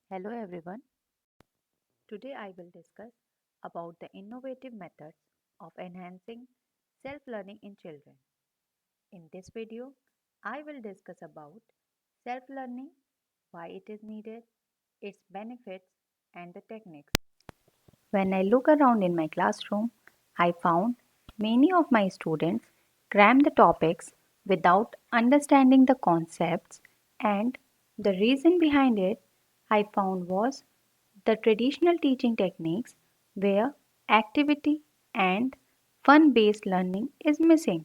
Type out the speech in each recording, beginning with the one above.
Hello everyone. Today I will discuss about the innovative methods of enhancing self-learning in children. In this video, I will discuss about self-learning, why it is needed, its benefits and the techniques. When I look around in my classroom, I found many of my students cram the topics without understanding the concepts, and the reason behind it I found was the traditional teaching techniques where activity and fun based learning is missing.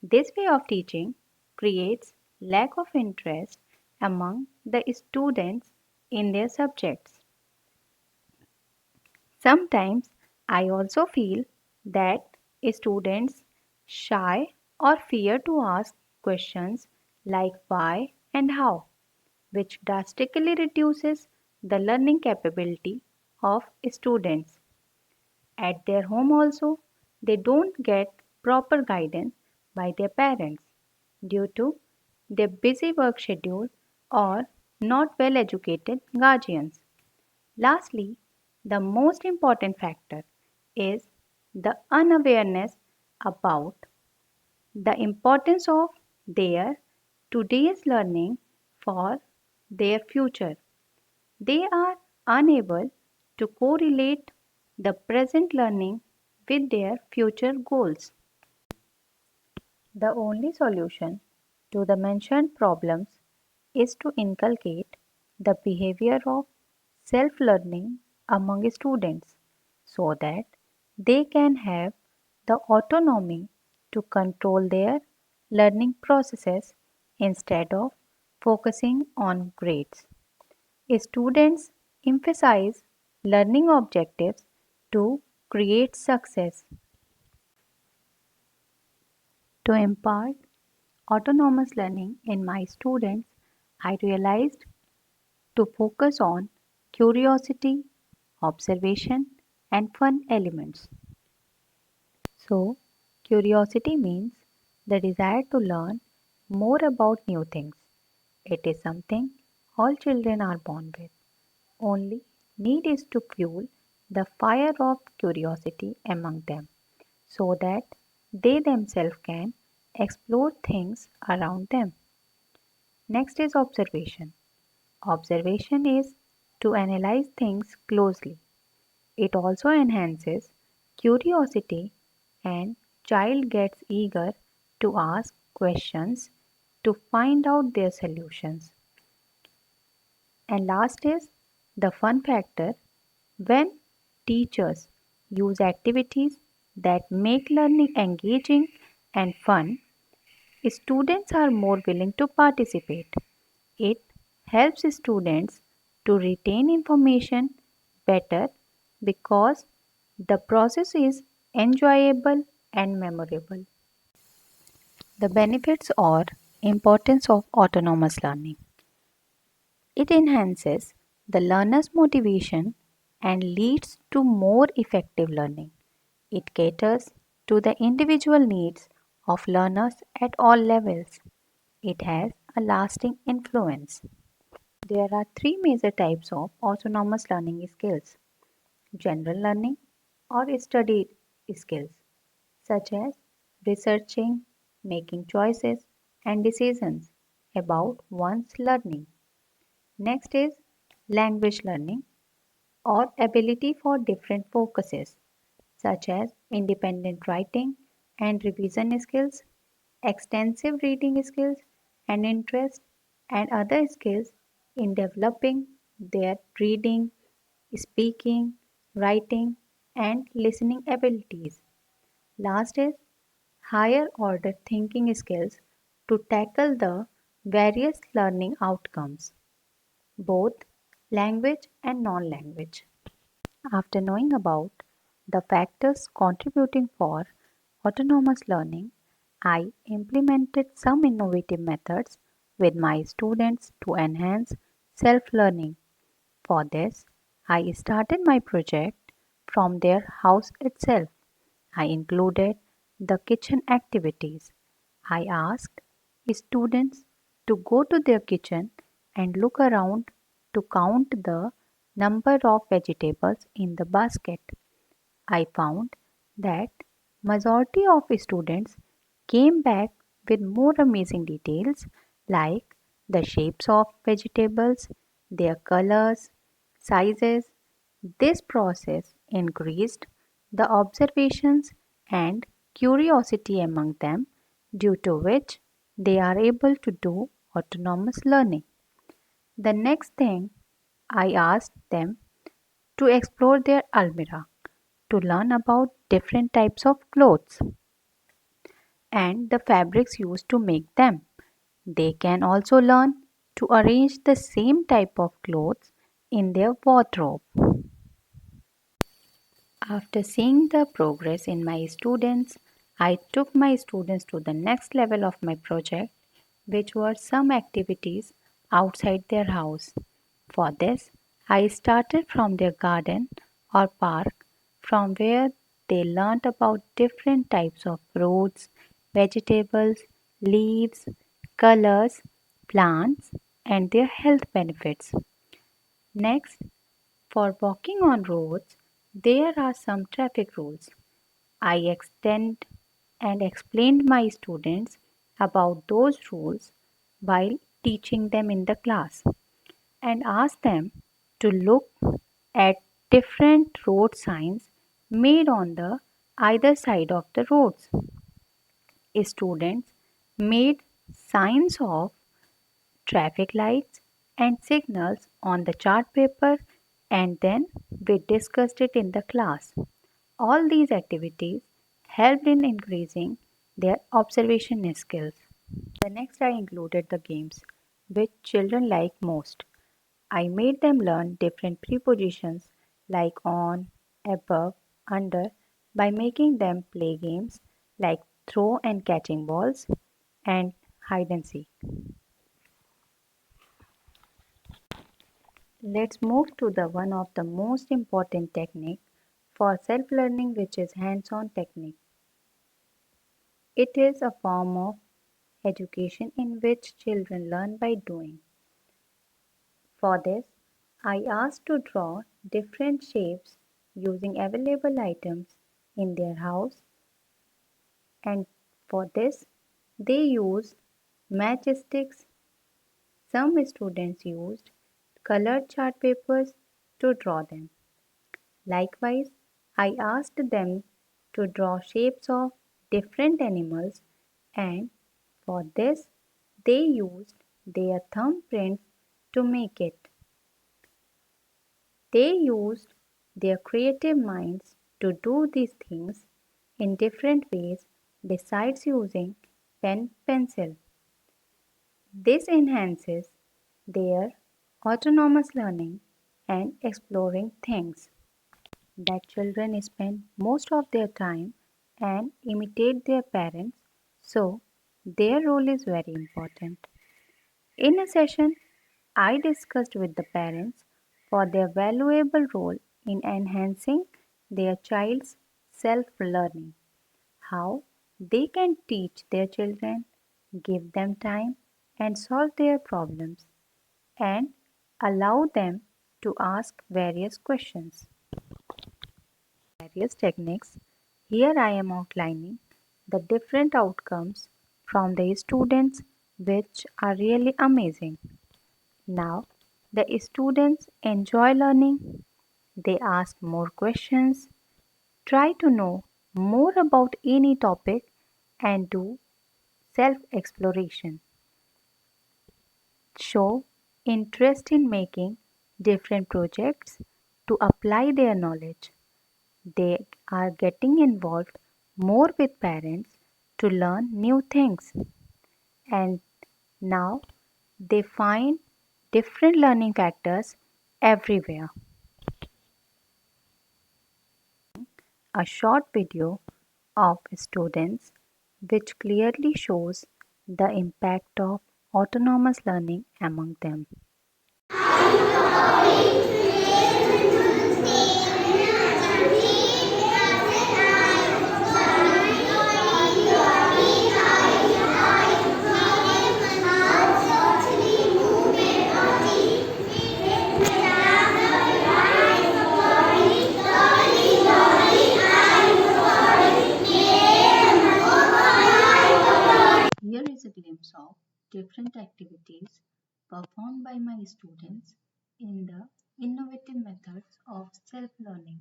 This way of teaching creates lack of interest among the students in their subjects. Sometimes I also feel that students shy or fear to ask questions like why and how, which drastically reduces the learning capability of students. At their home also, they don't get proper guidance by their parents due to their busy work schedule or not well educated guardians. Lastly, the most important factor is the unawareness about the importance of their today's learning for their future. They are unable to correlate the present learning with their future goals. The only solution to the mentioned problems is to inculcate the behavior of self learning among students so that they can have the autonomy to control their learning processes instead of focusing on grades. Students emphasize learning objectives to create success. To impart autonomous learning in my students, I realized to focus on curiosity, observation, and fun elements. So, curiosity means the desire to learn more about new things. It is something all children are born with. Only need is to fuel the fire of curiosity among them so that they themselves can explore things around them. Next is observation. Observation is to analyze things closely. It also enhances curiosity and child gets eager to ask questions to find out their solutions. And last is the fun factor. When teachers use activities that make learning engaging and fun, students are more willing to participate. It helps students to retain information better because the process is enjoyable and memorable. The benefits or importance of autonomous learning. It enhances the learner's motivation and leads to more effective learning. It caters to the individual needs of learners at all levels. It has a lasting influence. There are three major types of autonomous learning skills: general learning or study skills, such as researching, making choices, and decisions about one's learning. Next is language learning or ability for different focuses, such as independent writing and revision skills, extensive reading skills, and interest, and other skills in developing their reading, speaking, writing, and listening abilities. Last is higher order thinking skills to tackle the various learning outcomes, both language and non language. After knowing about the factors contributing for autonomous learning, I implemented some innovative methods with my students to enhance self learning. For this, I started my project from their house itself. I included the kitchen activities. I asked students to go to their kitchen and look around to count the number of vegetables in the basket. I found that majority of students came back with more amazing details like the shapes of vegetables, their colors, sizes. This process increased the observations and curiosity among them, due to which they are able to do autonomous learning. The next thing, I asked them to explore their almirah to learn about different types of clothes and the fabrics used to make them. They can also learn to arrange the same type of clothes in their wardrobe. After seeing the progress in my students, I took my students to the next level of my project, which were some activities outside their house. For this, I started from their garden or park, from where they learnt about different types of fruits, vegetables, leaves, colors, plants, and their health benefits. Next, for walking on roads, there are some traffic rules. I extend and explained my students about those rules while teaching them in the class, and asked them to look at different road signs made on the either side of the roads. Students made signs of traffic lights and signals on the chart paper, and then we discussed it in the class. All these activities helped in increasing their observation skills. The next I included the games which children like most. I made them learn different prepositions like on, above, under by making them play games like throw and catching balls and hide and seek. Let's move to the one of the most important technique for self-learning, which is hands-on technique. It is a form of education in which children learn by doing. For this, I asked to draw different shapes using available items in their house, and for this they used matchsticks. Some students used colored chart papers to draw them. Likewise, I asked them to draw shapes of different animals, and for this they used their thumbprints to make it. They used their creative minds to do these things in different ways besides using pen pencil. This enhances their autonomous learning and exploring things that children spend most of their time and imitate their parents, so their role is very important. In a session, I discussed with the parents for their valuable role in enhancing their child's self learning, how they can teach their children, give them time, and solve their problems, and allow them to ask various questions. Various techniques. Here I am outlining the different outcomes from the students, which are really amazing. Now, the students enjoy learning, they ask more questions, try to know more about any topic, and do self exploration. Show interest in making different projects to apply their knowledge. They are getting involved more with parents to learn new things, and now they find different learning factors everywhere. A short video of students which clearly shows the impact of autonomous learning among them. is a glimpse of different activities performed by my students in the innovative methods of self-learning.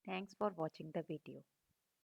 Thanks for watching the video.